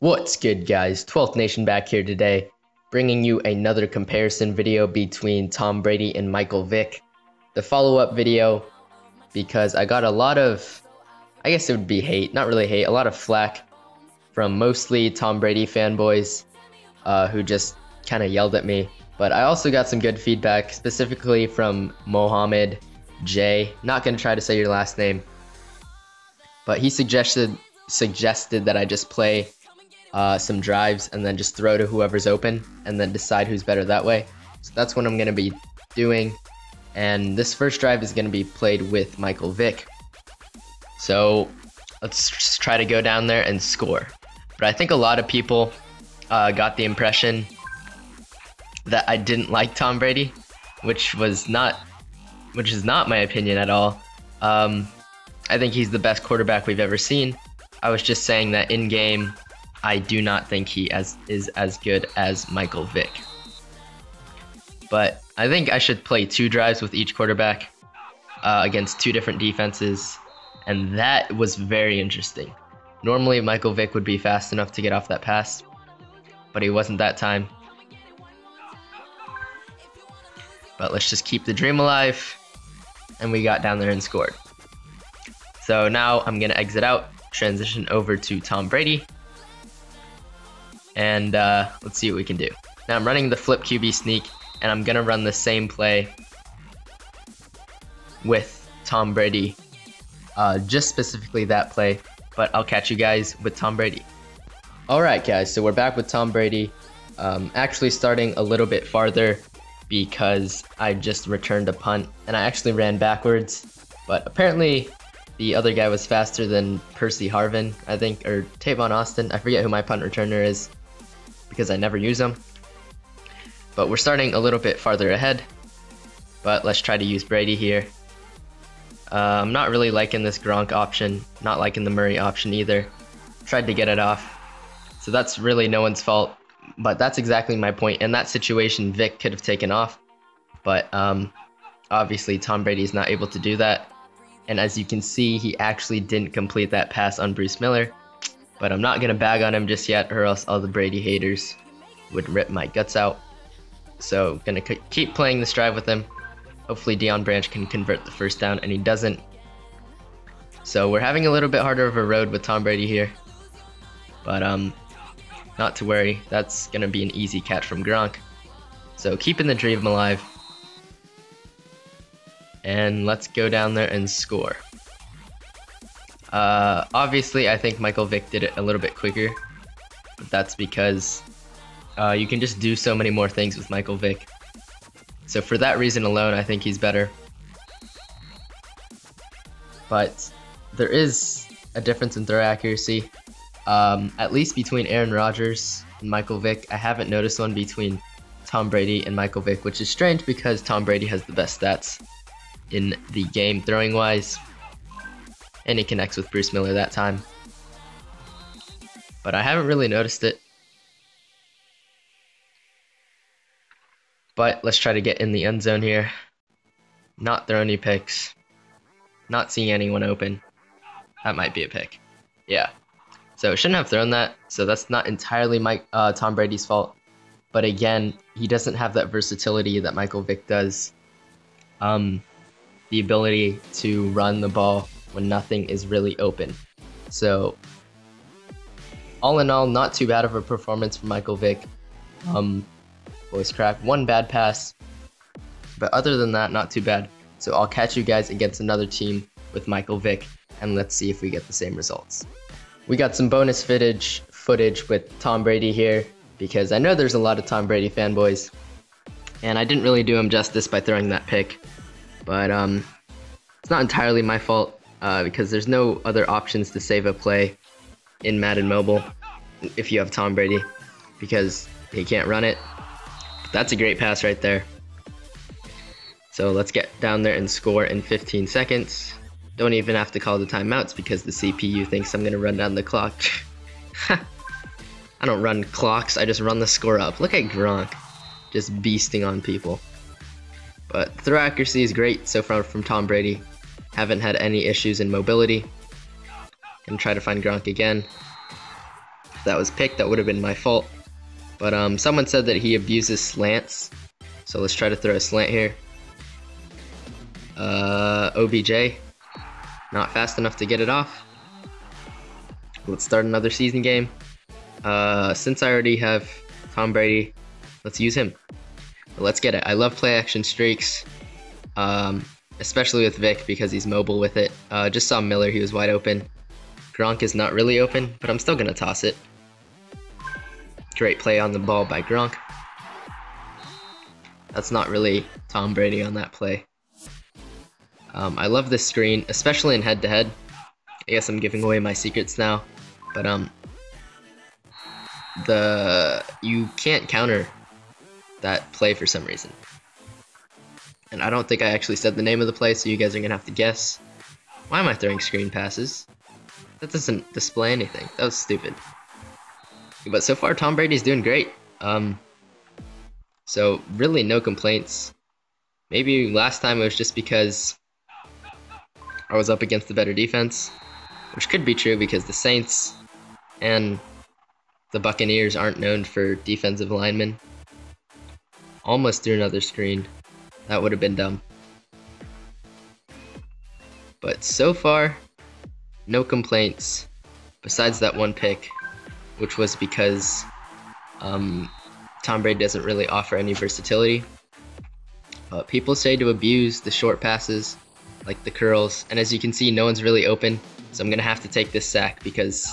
What's good, guys? 12th Nation back here today, bringing you another comparison video between Tom Brady and Michael Vick. The follow-up video, because I got a lot of, I guess it would be hate, not really hate, a lot of flack from mostly Tom Brady fanboys who just kind of yelled at me. But I also got some good feedback, specifically from Mohammed J. Not going to try to say your last name, but he suggested that I just play some drives and then just throw to whoever's open and then decide who's better that way. So that's what I'm going to be doing. And this first drive is going to be played with Michael Vick. So let's just try to go down there and score. But I think a lot of people got the impression that I didn't like Tom Brady, which is not my opinion at all. I think he's the best quarterback we've ever seen. I was just saying that in game, I do not think he is as good as Michael Vick. But I think I should play 2 drives with each quarterback against 2 different defenses, and that was very interesting. Normally, Michael Vick would be fast enough to get off that pass, but he wasn't that time. But let's just keep the dream alive, and we got down there and scored. So now I'm going to exit out, transition over to Tom Brady, and let's see what we can do. Now I'm running the flip QB sneak, and I'm going to run the same play with Tom Brady, just specifically that play, but I'll catch you guys with Tom Brady. Alright guys, so we're back with Tom Brady, actually starting a little bit farther because I just returned a punt, and I actually ran backwards, but apparently the other guy was faster than Percy Harvin, I think, or Tavon Austin. I forget who my punt returner is because I never use them. But we're starting a little bit farther ahead, but let's try to use Brady here. I'm not really liking this Gronk option, not liking the Murray option either. Tried to get it off, so that's really no one's fault, but that's exactly my point. In that situation, Vick could have taken off, but obviously Tom Brady is not able to do that. And as you can see, he actually didn't complete that pass on Bruce Miller. But I'm not going to bag on him just yet, or else all the Brady haters would rip my guts out. So I'm going to keep playing this drive with him. Hopefully Deion Branch can convert the first down, and he doesn't. So we're having a little bit harder of a road with Tom Brady here. But not to worry, that's going to be an easy catch from Gronk. So keeping the dream alive. And let's go down there and score. Obviously, I think Michael Vick did it a little bit quicker, but that's because you can just do so many more things with Michael Vick. So for that reason alone, I think he's better. But there is a difference in throw accuracy, at least between Aaron Rodgers and Michael Vick. I haven't noticed one between Tom Brady and Michael Vick, which is strange because Tom Brady has the best stats in the game throwing wise, and he connects with Bruce Miller that time, but I haven't really noticed it. But let's try to get in the end zone here, not throw any picks, not seeing anyone open. That might be a pick, yeah, so shouldn't have thrown that, so that's not entirely Tom Brady's fault. But again, he doesn't have that versatility that Michael Vick does. The ability to run the ball when nothing is really open. So all in all, not too bad of a performance from Michael Vick. Voice crack, 1 bad pass, but other than that, not too bad. So I'll catch you guys against another team with Michael Vick, and let's see if we get the same results. We got some bonus footage with Tom Brady here, because I know there's a lot of Tom Brady fanboys, and I didn't really do him justice by throwing that pick. But it's not entirely my fault because there's no other options to save a play in Madden Mobile if you have Tom Brady, because he can't run it. But that's a great pass right there. So let's get down there and score in 15 seconds. Don't even have to call the timeouts because the CPU thinks I'm going to run down the clock. I don't run clocks, I just run the score up. Look at Gronk, just beasting on people. But throw accuracy is great so far from Tom Brady. Haven't had any issues in mobility. Gonna try to find Gronk again. that was picked, that would have been my fault. But someone said that he abuses slants, so let's try to throw a slant here. OBJ, not fast enough to get it off. Let's start another season game. Since I already have Tom Brady, let's use him. Let's get it. I love play action streaks, especially with Vick because he's mobile with it. Just saw Miller, he was wide open. Gronk is not really open, but I'm still gonna toss it. Great play on the ball by Gronk. That's not really Tom Brady on that play. I love this screen, especially in head-to-head. I guess I'm giving away my secrets now, but you can't counter that play for some reason. And I don't think I actually said the name of the play, so you guys are gonna have to guess. Why am I throwing screen passes? That doesn't display anything. That was stupid. But so far, Tom Brady's doing great. So really no complaints. Maybe last time it was just because I was up against the better defense, which could be true because the Saints and the Buccaneers aren't known for defensive linemen. Almost threw another screen. That would have been dumb. But so far, no complaints, besides that one pick, which was because Tom Brady doesn't really offer any versatility. People say to abuse the short passes, like the curls, and as you can see, no one's really open, so I'm going to have to take this sack because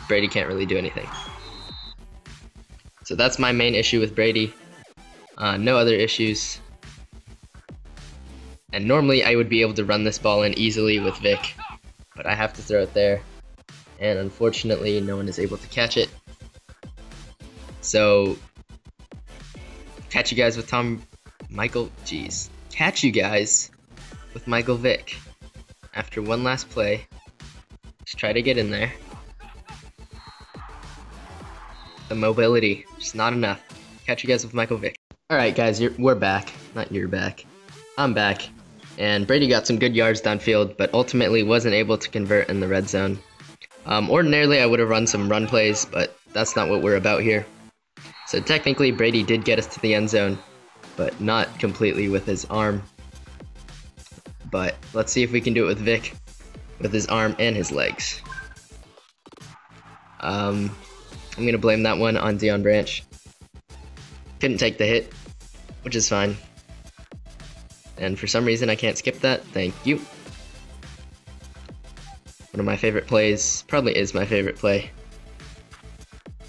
Brady can't really do anything. So that's my main issue with Brady. No other issues. And normally I would be able to run this ball in easily with Vick, but I have to throw it there. And unfortunately, no one is able to catch it. So, catch you guys with Catch you guys with Michael Vick. After one last play, just try to get in there. The mobility, just not enough. Catch you guys with Michael Vick. Alright guys, we're back. Not you're back. I'm back. And Brady got some good yards downfield, but ultimately wasn't able to convert in the red zone. Ordinarily I would have run some run plays, but that's not what we're about here. So technically Brady did get us to the end zone, but not completely with his arm. But let's see if we can do it with Vick, with his arm and his legs. I'm going to blame that one on Deion Branch. Couldn't take the hit, which is fine. And for some reason I can't skip that, thank you. One of my favorite plays, probably is my favorite play.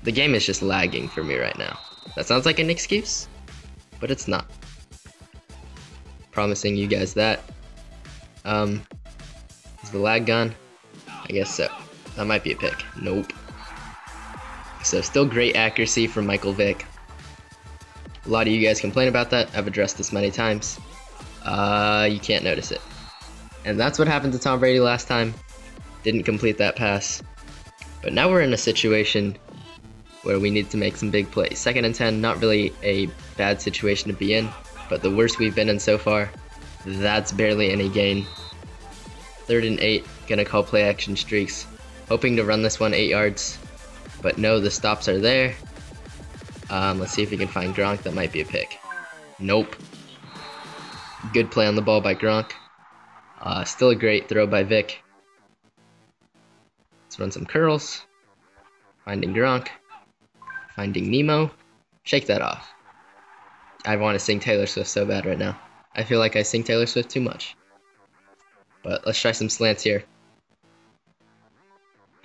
The game is just lagging for me right now. That sounds like an excuse, but it's not. Promising you guys that. Is the lag gone? I guess so. That might be a pick. Nope. So still great accuracy from Michael Vick. A lot of you guys complain about that. I've addressed this many times. You can't notice it. And that's what happened to Tom Brady last time. Didn't complete that pass. But now we're in a situation where we need to make some big plays. 2nd and 10, not really a bad situation to be in, but the worst we've been in so far. That's barely any gain. 3rd and 8, gonna call play action streaks. Hoping to run this one 8 yards, but no, the stops are there. Let's see if we can find Gronk. That might be a pick. Nope. Good play on the ball by Gronk. Still a great throw by Vick. Let's run some curls. Finding Gronk. Finding Nemo. Shake that off. I want to sing Taylor Swift so bad right now. I feel like I sing Taylor Swift too much. But let's try some slants here.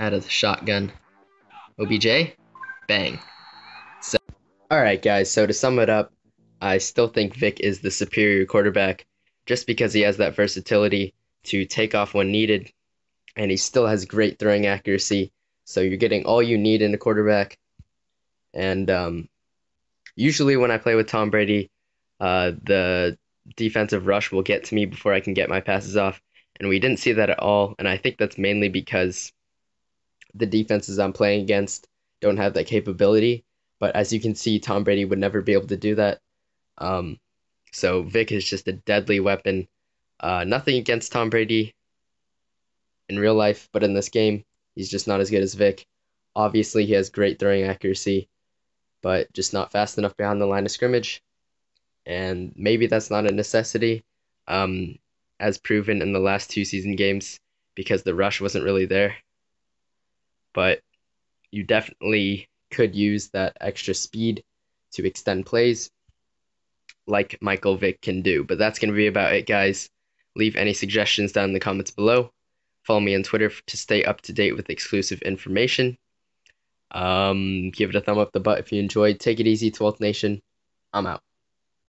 Out of the shotgun. OBJ. Bang. So, alright guys, so to sum it up, I still think Vick is the superior quarterback just because he has that versatility to take off when needed, and he still has great throwing accuracy, so you're getting all you need in a quarterback. And usually when I play with Tom Brady, the defensive rush will get to me before I can get my passes off, and we didn't see that at all, and I think that's mainly because the defenses I'm playing against don't have that capability. But as you can see, Tom Brady would never be able to do that. So Vick is just a deadly weapon. Nothing against Tom Brady in real life, but in this game, he's just not as good as Vick. Obviously, he has great throwing accuracy, but just not fast enough behind the line of scrimmage. And maybe that's not a necessity, um, as proven in the last two season games, because the rush wasn't really there. But you definitely could use that extra speed to extend plays like Michael Vick can do. But that's going to be about it, guys. Leave any suggestions down in the comments below. Follow me on Twitter to stay up to date with exclusive information. Give it a thumb up the butt if you enjoyed. Take it easy, 12th Nation. I'm out.